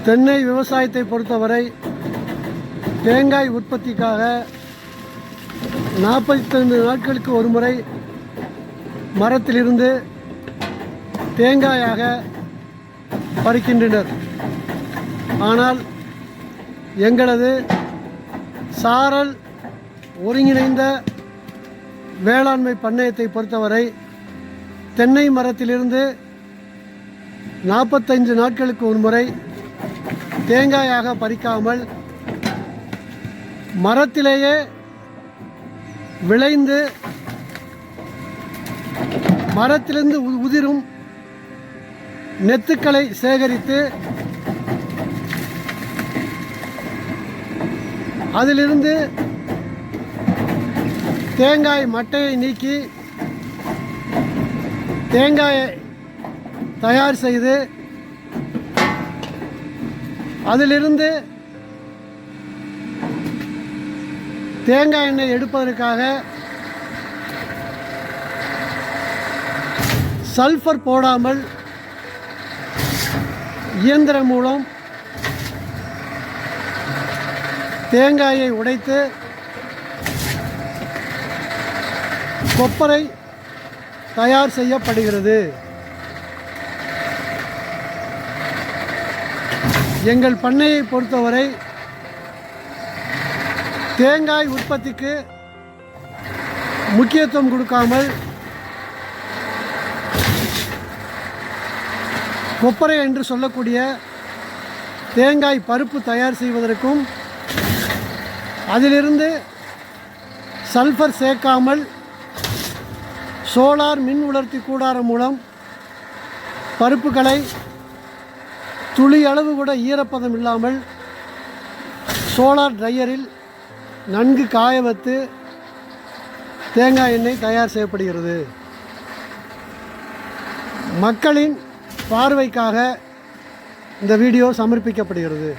தென்னை விவசாயத்தை பொறுத்தவரை தேங்காய் உற்பத்திக்காக 45 நாட்களுக்கு ஒரு முறை மரத்திலிருந்து தேங்காயாக பறிக்கின்றனர். ஆனால் எங்களது சாரல் ஒருங்கிணைந்த வேளாண்மை பண்ணையத்தை பொறுத்தவரை தென்னை மரத்திலிருந்து 45 நாட்களுக்கு ஒரு முறை தேங்காயாக பறிக்காமல் மரத்திலேயே விளைந்து மரத்திலிருந்து உதிரும் நெத்துக்களை சேகரித்து அதிலிருந்து தேங்காய் மட்டையை நீக்கி தேங்காயை தயார் செய்து அதிலிருந்து தேங்காய் எண்ணெய் எடுப்பதற்காக சல்ஃபர் போடாமல் இயந்திரம் மூலம் தேங்காயை உடைத்து கொப்பரை தயார் செய்யப்படுகிறது. எங்கள் பண்ணையை பொறுத்தவரை தேங்காய் உற்பத்திக்கு முக்கியத்துவம் கொடுக்காமல் கொப்பரை என்று சொல்லக்கூடிய தேங்காய் பருப்பு தயார் செய்வதற்கும் அதிலிருந்து சல்ஃபர் சேர்க்காமல் சோலார் மின் உலர்த்தி கூடாரம் மூலம் பருப்புகளை துளி அளவு கூட ஈரப்பதம் இல்லாமல் சோலார் ட்ரையரில் நன்கு காய வைத்து தேங்காய் எண்ணெய் தயார் செய்யப்படுகிறது. மக்களின் பார்வைக்காக இந்த வீடியோ சமர்ப்பிக்கப்படுகிறது.